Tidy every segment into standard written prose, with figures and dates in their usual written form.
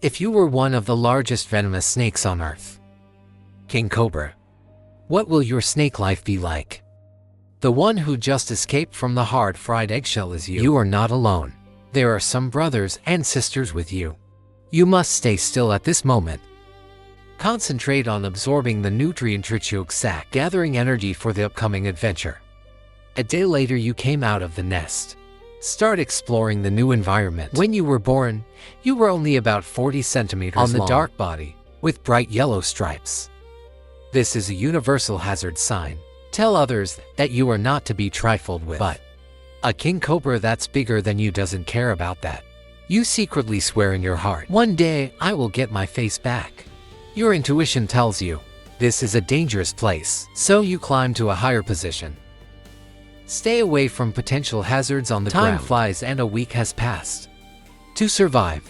If you were one of the largest venomous snakes on Earth, King Cobra, what will your snake life be like? The one who just escaped from the hard-fried eggshell is you. You are not alone. There are some brothers and sisters with you. You must stay still at this moment. Concentrate on absorbing the nutrient-rich yolk sac, gathering energy for the upcoming adventure. A day later you came out of the nest. Start exploring the new environment. When you were born, you were only about 40 centimeters on the long, dark body, with bright yellow stripes. This is a universal hazard sign. Tell others that you are not to be trifled with. But a king cobra that's bigger than you doesn't care about that. You secretly swear in your heart, one day I will get my face back. Your intuition tells you, this is a dangerous place, so you climb to a higher position. Stay away from potential hazards on the ground. Time flies and a week has passed. To survive,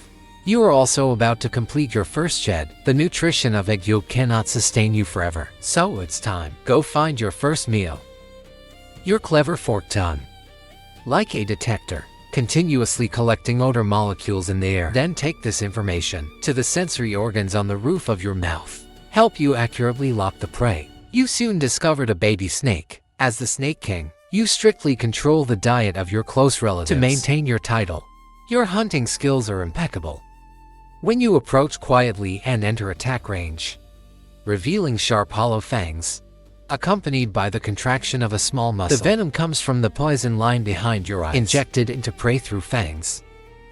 you are also about to complete your first shed. The nutrition of egg yolk cannot sustain you forever, so it's time. Go find your first meal. Your clever fork tongue, like a detector, continuously collecting odor molecules in the air. Then take this information to the sensory organs on the roof of your mouth. Help you accurately lock the prey. You soon discovered a baby snake. As the Snake King, you strictly control the diet of your close relatives to maintain your title. Your hunting skills are impeccable. When you approach quietly and enter attack range, revealing sharp hollow fangs, accompanied by the contraction of a small muscle. The venom comes from the poison line behind your eyes, injected into prey through fangs.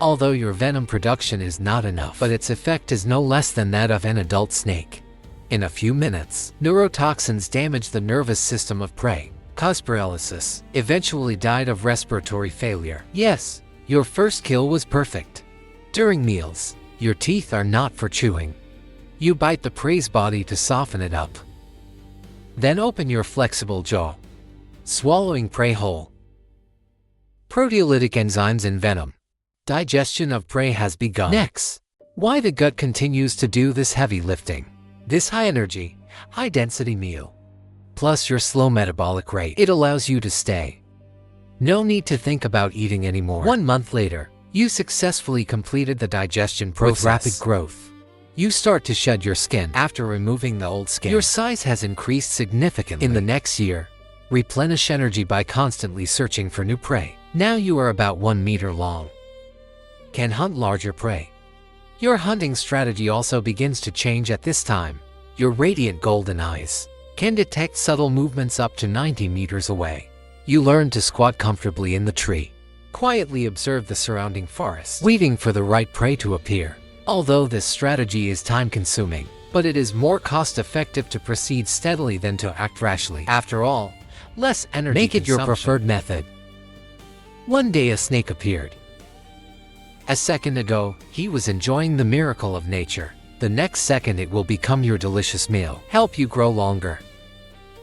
Although your venom production is not enough, but its effect is no less than that of an adult snake. In a few minutes, neurotoxins damage the nervous system of prey, cause paralysis, eventually died of respiratory failure. Yes, your first kill was perfect. During meals, your teeth are not for chewing. You bite the prey's body to soften it up. Then open your flexible jaw, swallowing prey whole. Proteolytic enzymes in venom. Digestion of prey has begun. Next, why the gut continues to do this heavy lifting. This high-energy, high-density meal, plus your slow metabolic rate, it allows you to stay. No need to think about eating anymore. 1 month later, you successfully completed the digestion process. With rapid growth, you start to shed your skin. After removing the old skin, your size has increased significantly. In the next year, replenish energy by constantly searching for new prey. Now you are about 1 meter long. Can hunt larger prey. Your hunting strategy also begins to change at this time. Your radiant golden eyes can detect subtle movements up to 90 meters away. You learn to squat comfortably in the tree, quietly observe the surrounding forest, waiting for the right prey to appear. Although this strategy is time-consuming, but it is more cost-effective to proceed steadily than to act rashly. After all, less energy Make it your preferred method. One day a snake appeared. A second ago, he was enjoying the miracle of nature. The next second it will become your delicious meal, help you grow longer.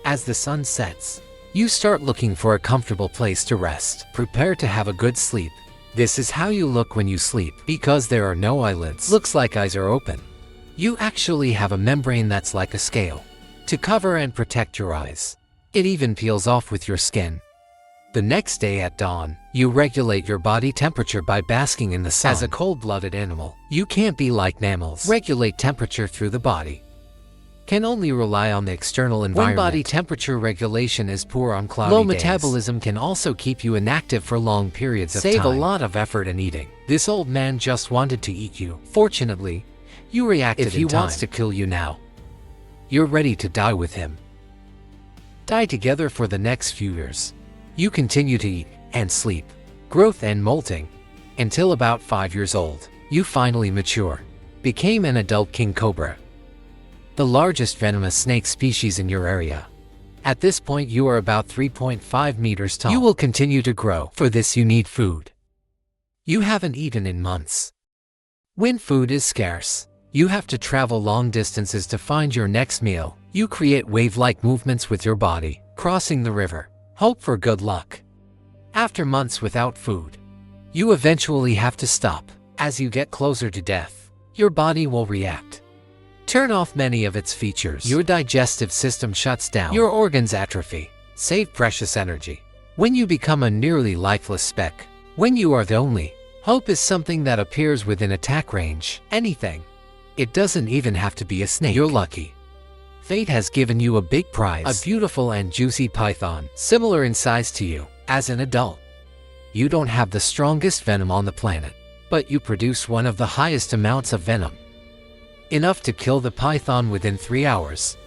As the sun sets, you start looking for a comfortable place to rest. Prepare to have a good sleep. This is how you look when you sleep, because there are no eyelids. Looks like eyes are open. You actually have a membrane that's like a scale to cover and protect your eyes. It even peels off with your skin. The next day at dawn, you regulate your body temperature by basking in the sun. As a cold-blooded animal, you can't be like mammals. Regulate temperature through the body. Can only rely on the external environment. When body temperature regulation is poor on cloudy days, low metabolism can also keep you inactive for long periods of time. Save a lot of effort in eating. This old man just wanted to eat you. Fortunately, you reacted in time. If he wants to kill you now, you're ready to die with him. Die together for the next few years. You continue to eat and sleep, growth and molting, until about 5 years old. You finally mature, became an adult king cobra, the largest venomous snake species in your area. At this point you are about 3.5 meters tall. You will continue to grow. For this you need food. You haven't eaten in months. When food is scarce, you have to travel long distances to find your next meal. You create wave-like movements with your body, crossing the river. Hope for good luck. After months without food, you eventually have to stop. As you get closer to death, your body will react. Turn off many of its features. Your digestive system shuts down. Your organs atrophy. Save precious energy. When you become a nearly lifeless speck, when you are the only Hope is something that appears within attack range. Anything. It doesn't even have to be a snake. You're lucky. Fate has given you a big prize, a beautiful and juicy python, similar in size to you. As an adult, you don't have the strongest venom on the planet, but you produce one of the highest amounts of venom. Enough to kill the python within 3 hours.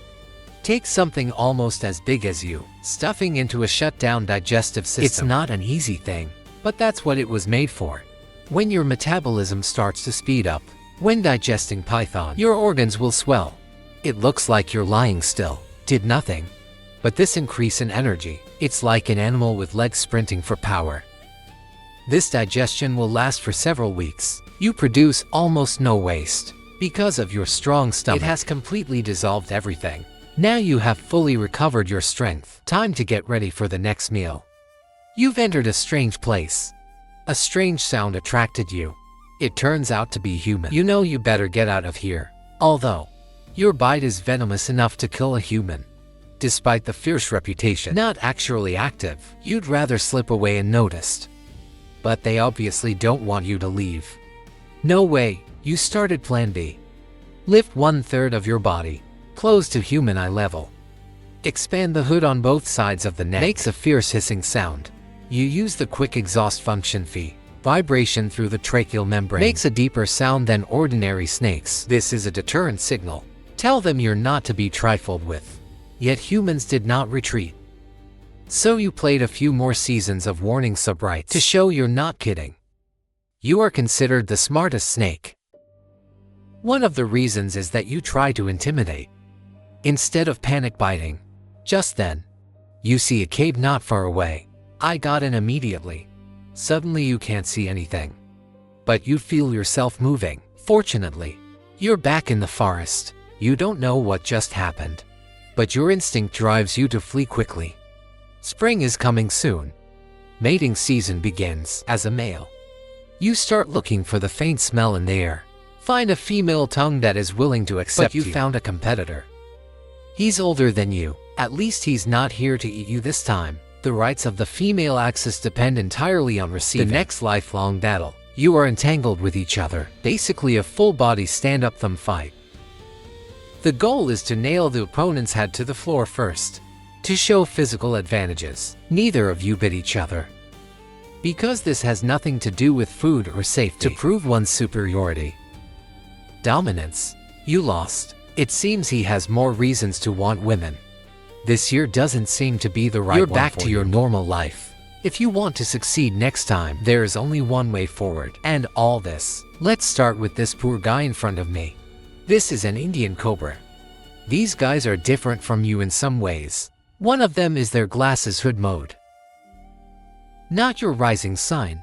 Take something almost as big as you, stuffing into a shut-down digestive system. It's not an easy thing, but that's what it was made for. When your metabolism starts to speed up, when digesting python, your organs will swell. It looks like you're lying still, did nothing. But this increase in energy, it's like an animal with legs sprinting for power. This digestion will last for several weeks. You produce almost no waste. Because of your strong stomach, it has completely dissolved everything. Now you have fully recovered your strength. Time to get ready for the next meal. You've entered a strange place. A strange sound attracted you. It turns out to be human. You know you better get out of here. Although, your bite is venomous enough to kill a human. Despite the fierce reputation, not actually active, you'd rather slip away unnoticed. But they obviously don't want you to leave. No way, you started plan B. Lift 1/3 of your body, close to human eye level. Expand the hood on both sides of the neck. Makes a fierce hissing sound. You use the quick exhaust function fee. Vibration through the tracheal membrane makes a deeper sound than ordinary snakes. This is a deterrent signal. Tell them you're not to be trifled with. Yet humans did not retreat. So you played a few more seasons of warning subrights to show you're not kidding. You are considered the smartest snake. One of the reasons is that you try to intimidate, instead of panic biting. Just then, you see a cave not far away. I got in immediately. Suddenly you can't see anything, but you feel yourself moving. Fortunately, you're back in the forest. You don't know what just happened, but your instinct drives you to flee quickly. Spring is coming soon. Mating season begins. As a male, you start looking for the faint smell in the air. Find a female tongue that is willing to accept you. But you found a competitor. He's older than you. At least he's not here to eat you this time. The rights of the female axis depend entirely on receiving. The next lifelong battle, you are entangled with each other. Basically a full-body stand-up thumb fight. The goal is to nail the opponent's head to the floor first. To show physical advantages, neither of you bit each other. Because this has nothing to do with food or safety. To prove one's superiority. Dominance. You lost. It seems he has more reasons to want women. This year doesn't seem to be the right one. You're back to your normal life. If you want to succeed next time, there is only one way forward. And all this. Let's start with this poor guy in front of me. This is an Indian cobra. These guys are different from you in some ways. One of them is their glasses hood mode. Not your rising sign.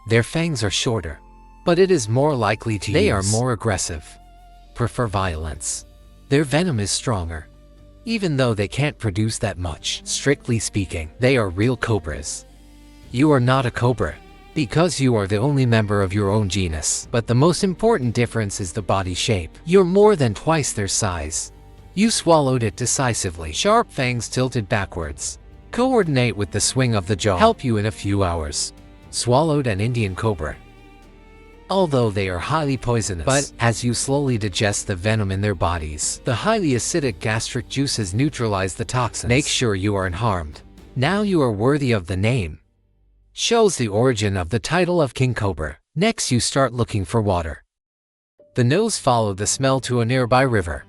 Their fangs are shorter, but it is more likely to use. They are more aggressive. Prefer violence. Their venom is stronger. Even though they can't produce that much, strictly speaking, they are real cobras. You are not a cobra, because you are the only member of your own genus. But the most important difference is the body shape. You're more than twice their size. You swallowed it decisively. Sharp fangs tilted backwards. Coordinate with the swing of the jaw. Help you in a few hours. Swallowed an Indian cobra. Although they are highly poisonous, but as you slowly digest the venom in their bodies, the highly acidic gastric juices neutralize the toxins. Make sure you aren't harmed. Now you are worthy of the name. Shows the origin of the title of King Cobra. Next you start looking for water. The nose followed the smell to a nearby river.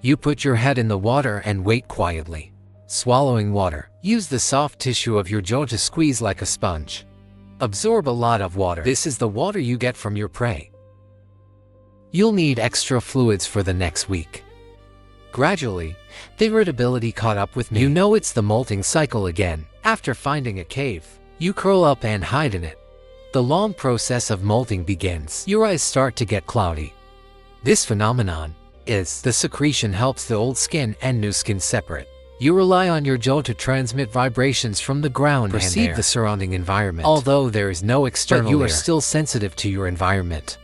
You put your head in the water and wait quietly. Swallowing water. Use the soft tissue of your jaw to squeeze like a sponge. Absorb a lot of water. This is the water you get from your prey. You'll need extra fluids for the next week. Gradually, the irritability caught up with me. You know it's the molting cycle again. After finding a cave, you curl up and hide in it. The long process of molting begins. Your eyes start to get cloudy. This phenomenon is the secretion helps the old skin and new skin separate. You rely on your jaw to transmit vibrations from the ground and perceive the surrounding environment. Although there is no external but you are still sensitive to your environment.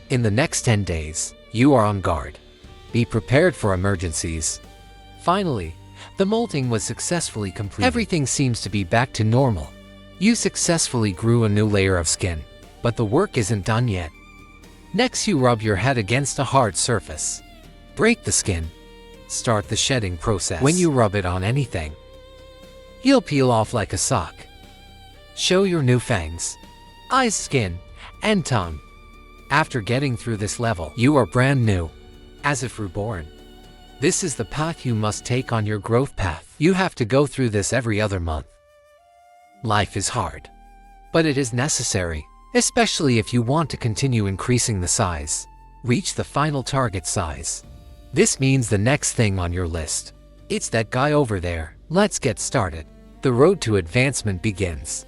In the next 10 days, you are on guard. Be prepared for emergencies. Finally, the molting was successfully completed. Everything seems to be back to normal. You successfully grew a new layer of skin. But the work isn't done yet. Next, you rub your head against a hard surface. Break the skin. Start the shedding process. When you rub it on anything, you'll peel off like a sock. Show your new fangs, eyes, skin, and tongue. After getting through this level, you are brand new, as if reborn. This is the path you must take on your growth path. You have to go through this every other month. Life is hard, but it is necessary, especially if you want to continue increasing the size. Reach the final target size. This means the next thing on your list. It's that guy over there. Let's get started. The road to advancement begins.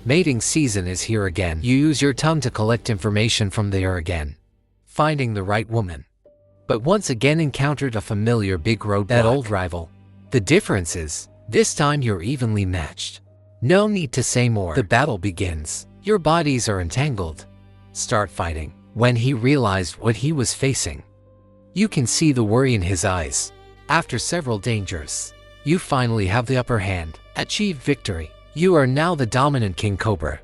Mating season is here again. You use your tongue to collect information from there again, finding the right woman. But once again encountered a familiar big roadblock. That old rival. The difference is, this time you're evenly matched. No need to say more. The battle begins. Your bodies are entangled. Start fighting. When he realized what he was facing, you can see the worry in his eyes. After several dangers, you finally have the upper hand. Achieve victory. You are now the dominant King Cobra.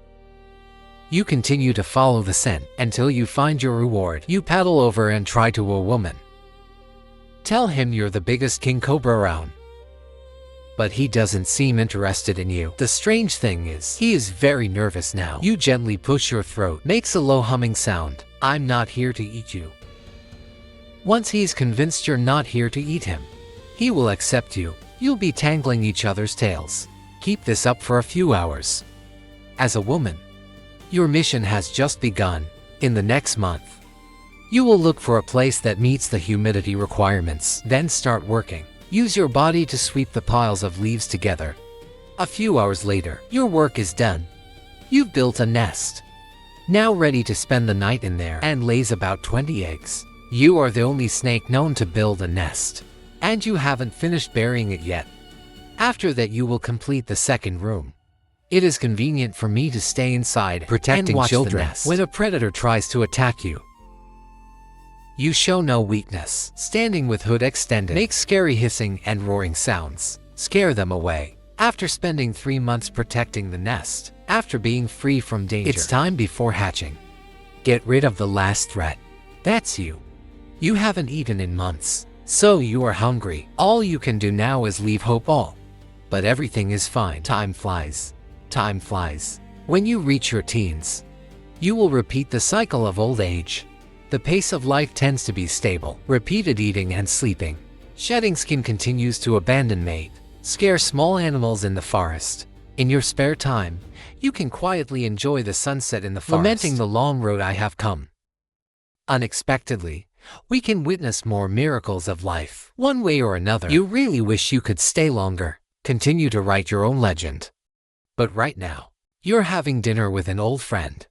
You continue to follow the scent until you find your reward. You paddle over and try to woo a woman. Tell him you're the biggest King Cobra around. But he doesn't seem interested in you. The strange thing is, he is very nervous now. You gently push your throat, makes a low humming sound. I'm not here to eat you. Once he's convinced you're not here to eat him, he will accept you. You'll be tangling each other's tails. Keep this up for a few hours. As a woman, your mission has just begun. In the next month, you will look for a place that meets the humidity requirements. Then start working. Use your body to sweep the piles of leaves together. A few hours later, your work is done. You've built a nest, now ready to spend the night in there, and lays about 20 eggs. You are the only snake known to build a nest, and you haven't finished burying it yet. After that, you will complete the second room. It is convenient for me to stay inside, protecting and watch children the nest when a predator tries to attack you. You show no weakness. Standing with hood extended, make scary hissing and roaring sounds. Scare them away. After spending 3 months protecting the nest, after being free from danger, it's time before hatching. Get rid of the last threat. That's you. You haven't eaten in months, so you are hungry. All you can do now is leave hope all. But everything is fine. Time flies. Time flies. When you reach your teens, you will repeat the cycle of old age. The pace of life tends to be stable. Repeated eating and sleeping. Shedding skin continues to abandon mate. Scare small animals in the forest. In your spare time, you can quietly enjoy the sunset in the forest, lamenting the long road I have come. Unexpectedly, we can witness more miracles of life. One way or another, you really wish you could stay longer. Continue to write your own legend. But right now, you're having dinner with an old friend.